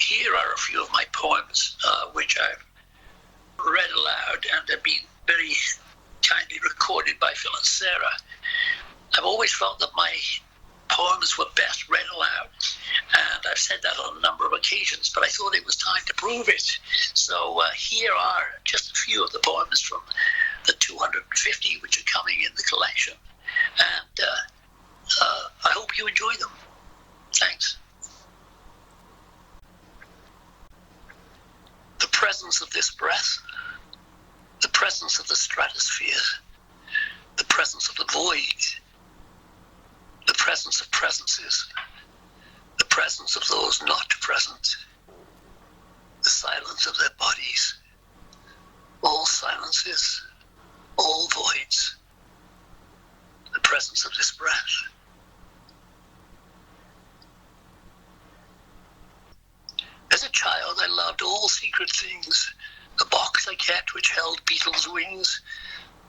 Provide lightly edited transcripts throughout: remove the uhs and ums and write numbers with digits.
here are a few of my poems, which I've read aloud and have been very kindly recorded by Phil and Sarah. I've always felt that my poems were best read aloud, and I've said that on a number of occasions, but I thought it was time to prove it. So here are just a few of the poems from the 250 which are coming in the collection, and I hope you enjoy them. Thanks. The presence of this breath, the presence of the stratosphere, the presence of the void, the presence of presences, the presence of those not present, the silence of their bodies, all silences, all voids, the presence of this breath. As a child, I loved all secret things. The box I kept which held beetles' wings.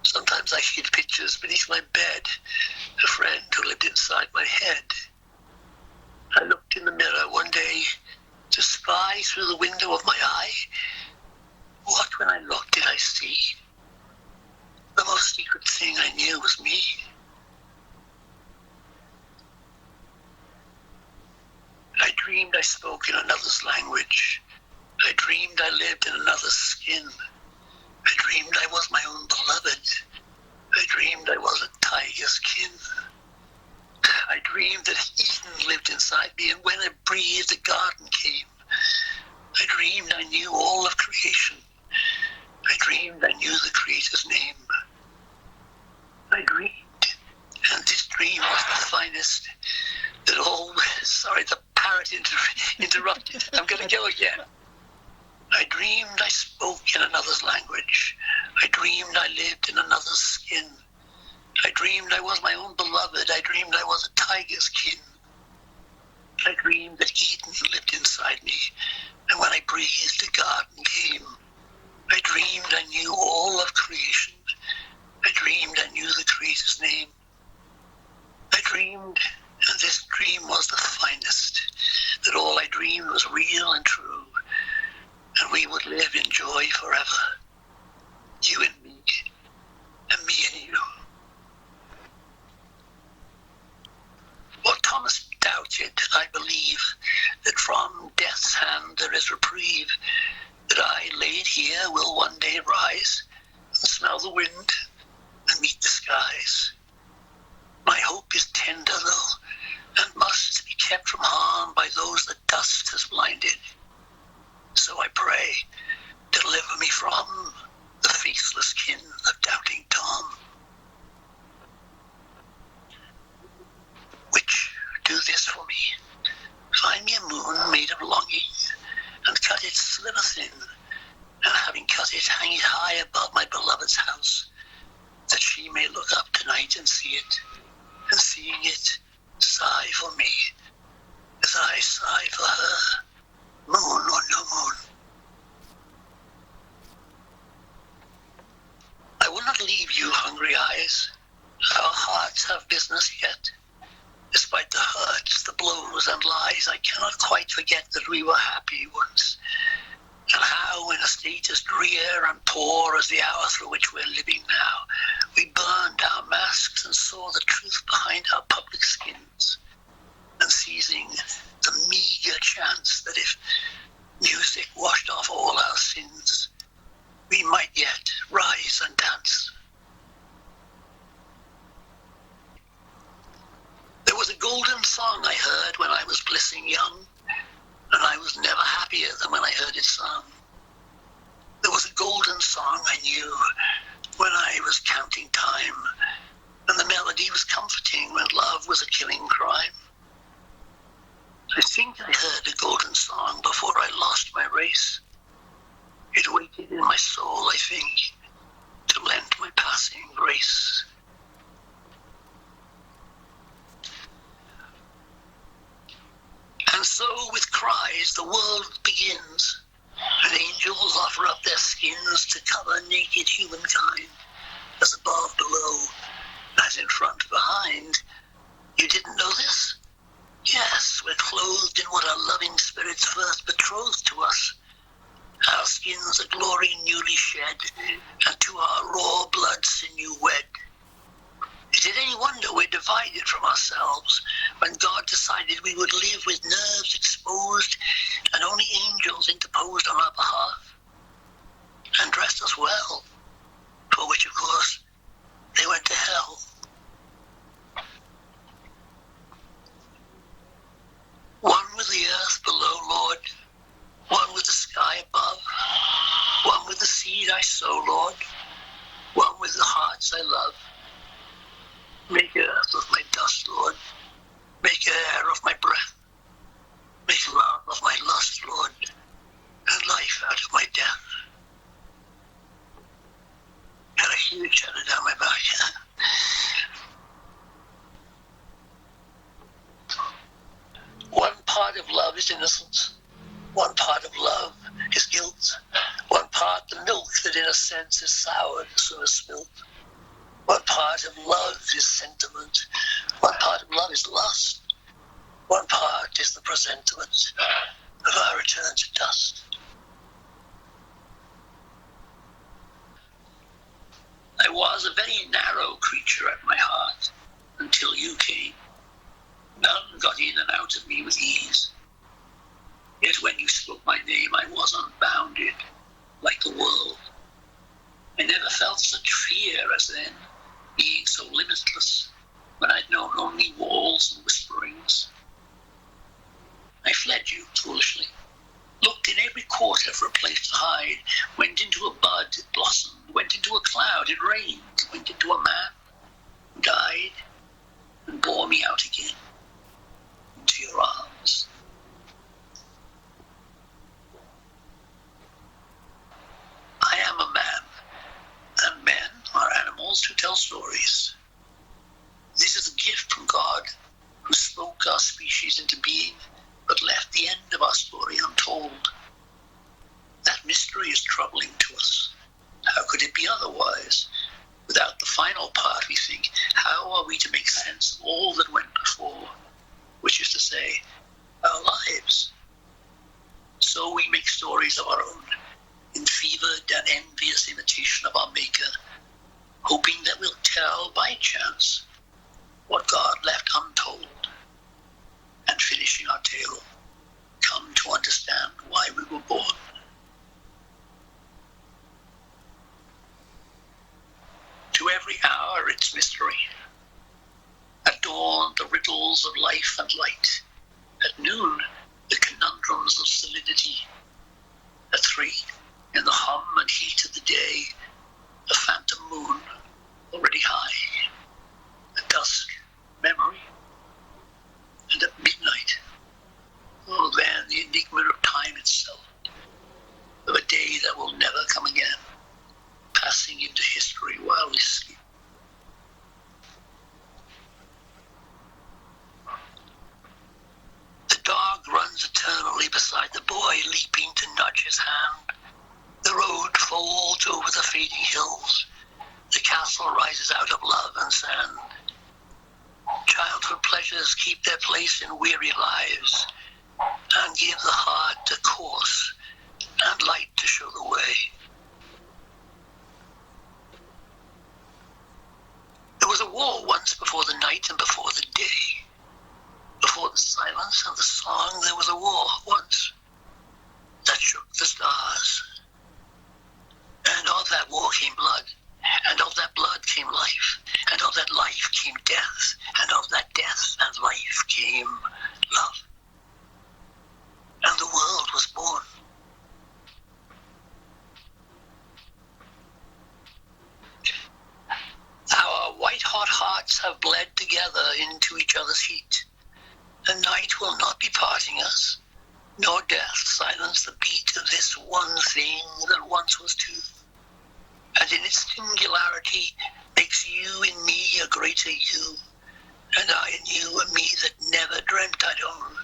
Sometimes I hid pictures beneath my bed, a friend who lived inside my head. I looked in the mirror one day to spy through the window of my eye. What, when I looked, did I see? The most secret thing I knew was me. I dreamed I spoke in another's language. I dreamed I lived in another's skin. I dreamed I was my own beloved. I dreamed I was a tiger's kin. I dreamed that Eden lived inside me, and when I breathed, the garden came. I dreamed I knew all of creation. I dreamed I knew the Creator's name. I dreamed, and this dream was the finest, that all, sorry, the parrot interrupted. I'm going to go again. I dreamed I spoke in another's language. I dreamed I lived in another's skin. I dreamed I was my own beloved. I dreamed I was a tiger's kin. I dreamed that Eden lived inside me, and when I breathed, the garden came. I dreamed I knew all of creation. I dreamed I knew the Creator's name. I dreamed, and this dream was the finest, that all I dreamed was real and true, and we would live in joy forever, you and me and you. What Thomas doubted, I believe, that from death's hand there is reprieve, that I laid here will one day rise, and smell the wind, and meet the skies. My hope is tender, though, and must be kept from harm by those that dust has blinded. So I pray, deliver me from the faithless kin of doubting Tom. Which do this for me. Find me a moon made of longing, and cut it sliver thin, and having cut it, hang it high above my beloved's house, that she may look up tonight and see it, and seeing it, sigh for me, as I sigh for her, moon or no moon. I will not leave you, hungry eyes. Our hearts have business yet. Despite the hurts, the blows and lies, I cannot quite forget that we were happy once, and how in a state as drear and poor as the hour through which we're living now, we burned our masks and saw the truth behind our public skins, and seizing the meager chance that if music washed off all our sins, we might yet rise and dance. There was a golden song I heard when I was blissing young, and I was never happier than when I heard it sung. There was a golden song I knew when I was counting time, and the melody was comforting when love was a killing crime. I think I heard a golden song before I lost my race. It waited in my soul, I think, to lend my passing grace. And so with cries the world begins, and angels offer up their skins to cover naked humankind, as above, below, as in front, behind. You didn't know this? Yes, we're clothed in what our our loving spirits first betrothed to us, our skins a glory newly shed, and to our raw blood sinew wed. Is it any wonder we're divided from ourselves when God decided we would live with nerves exposed and only angels interposed on our behalf and dressed us well, for which, of course, they went to hell? One with the earth below, Lord, one with the sky above, one with the seed I sow, Lord, one with the hearts I love. Make earth of my dust, Lord. Make air of my breath. Make love of my lust, Lord, and life out of my death. Got a huge shadow down my back. One part of love is innocence. One part of love is guilt. One part the milk that in a sense is soured as soon as spilt. One part of love is sentiment. One part of love is lust. One part is the presentiment of our return to dust. I was a very narrow creature at my heart until you came. None got in and out of me with ease. Yet when you spoke my name, I was unbounded, like the world. I never felt such fear as then, being so limitless, when I'd known only walls and whisperings. I fled you foolishly, looked in every quarter for a place to hide, went into a bud, it blossomed, went into a cloud, it rained, went into a man, died, and bore me out again into your arms. I am a man, and men are animals who tell stories. This is a gift from God, who spoke our species into being, but left the end of our story untold. That mystery is troubling to us. How could it be otherwise? Without the final part, we think, how are we to make sense of all that went before, which is to say, our lives? So we make stories of our own, in fevered and envious imitation of our Maker, hoping that we'll tell by chance what God left untold, and finishing our tale, come to understand why we were born. To every hour its mystery. At dawn, the riddles of life and light. At noon, the conundrums of solidity. At 3, in the hum and heat of the day, a phantom moon, already high. At dusk, memory. And at midnight, oh, then the enigma of time itself, of a day that will never come again, passing into history while we sleep. The dog runs eternally beside the boy, leaping to nudge his hand. The road folds over the fading hills. The castle rises out of love and sand. Childhood pleasures keep their place in weary lives and give the heart a course and light to show the way. There was a war once before the night and before the day. Before the silence and the song, there was a war once that shook the stars. And of that war came blood, and of that blood came life, and of that life came death, and of that death and life came love. And the world was born. Our white-hot hearts have bled together into each other's heat. The night will not be parting us, nor death silence the beat of this one thing that once was two. And in its singularity makes you in me a greater you, and I in you a me that never dreamt I'd own,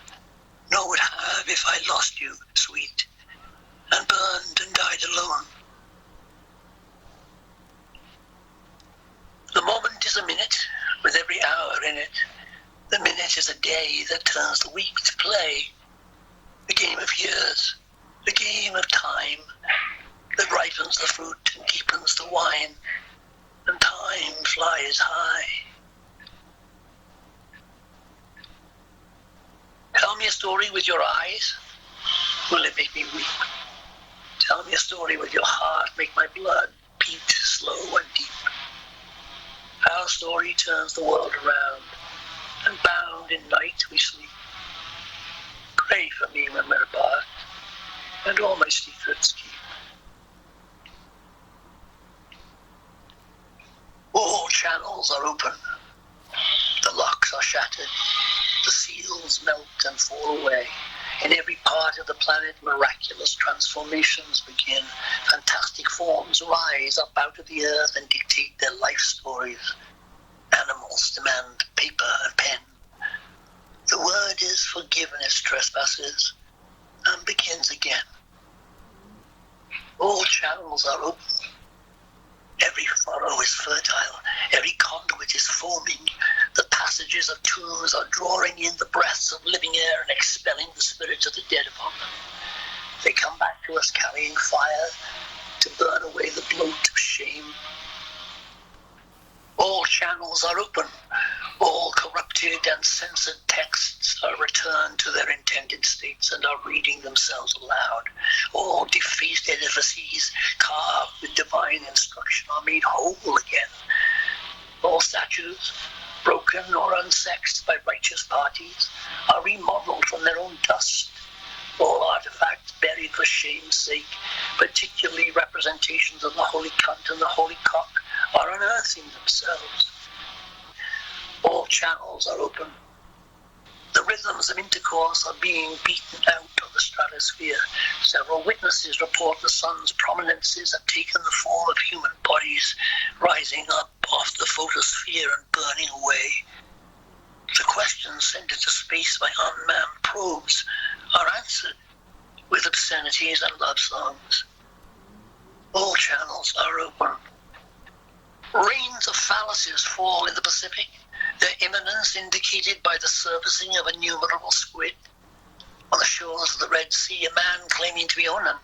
nor would have if I lost you, sweet, and burned and died alone. The moment is a minute, with every hour in it. The minute is a day that turns the week to play. The game of years, the game of time that ripens the fruit and deepens the wine, and time flies high. Tell me a story with your eyes, will it make me weep? Tell me a story with your heart, make my blood beat slow and deep. Our story turns the world around, and bound in night we sleep. Pray for me when we're apart, and all my secrets keep. All channels are open, the locks are shattered, the seals melt and fall away. In every part of the planet, miraculous transformations begin. Fantastic forms rise up out of the earth and dictate their life stories. Animals demand paper and pen. The word is forgiven its trespasses and begins again. All channels are open. Every furrow is fertile. Every conduit is foaming. The passages of tombs are drawing in the breaths of living air and expelling the spirits of the dead upon them. They come back to us carrying fire to burn away the bloat of shame. All channels are open. All corrupted and censored texts are returned to their intended states and are reading themselves aloud. All defaced edifices, carved with divine instruction, are made whole again. All statues, broken or unsexed by righteous parties, are remodeled from their own dust. All artifacts buried for shame's sake, particularly representations of the holy cunt and the holy cock, are unearthing themselves. All channels are open. The rhythms of intercourse are being beaten out of the stratosphere. Several witnesses report the sun's prominences have taken the form of human bodies, rising up off the photosphere and burning away. The questions sent into space by unmanned probes are answered with obscenities and love songs. All channels are open. Rains of phalluses fall in the Pacific, their imminence indicated by the surfacing of innumerable squid. On the shores of the Red Sea, a man claiming to be Onan,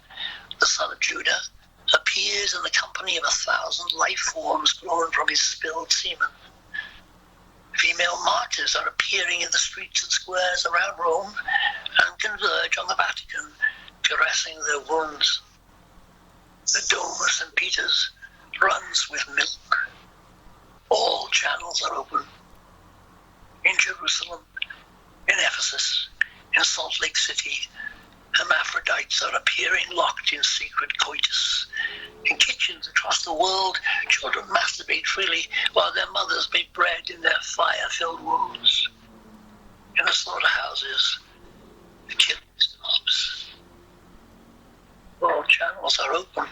the son of Judah, appears in the company of 1,000 life forms grown from his spilled semen. Female martyrs are appearing in the streets and squares around Rome and converge on the Vatican, caressing their wounds. The dome of St. Peter's runs with milk. All channels are open. In Jerusalem, in Ephesus, in Salt Lake City, hermaphrodites are appearing locked in sacred coitus. In kitchens across the world, children masturbate freely while their mothers bake bread in their fire-filled wombs. In the slaughterhouses, the killing stops. All channels are open.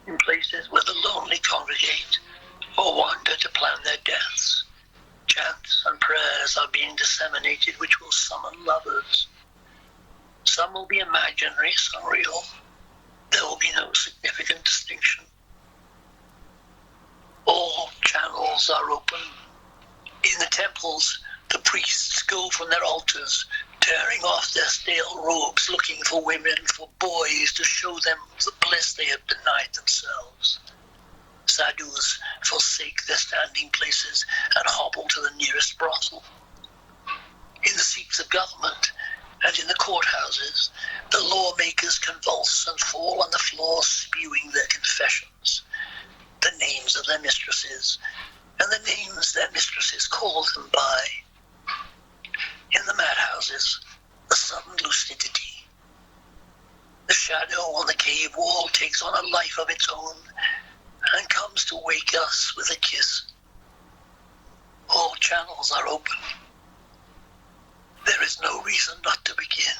In places where the lonely congregate or wander to plan their deaths, chants and prayers are being disseminated which will summon lovers. Some will be imaginary, some real. There will be no significant distinction. All channels are open. In the temples, the priests go from their altars, tearing off their stale robes, looking for women, for boys, to show them the bliss they have denied themselves. Sadhus forsake their standing places and hobble to the nearest brothel. In the seats of government and in the courthouses, the lawmakers convulse and fall on the floor, spewing their confessions, the names of their mistresses, and the names their mistresses call them by. In the madhouses, the sudden lucidity. The shadow on the cave wall takes on a life of its own and comes to wake us with a kiss. All channels are open. There is no reason not to begin.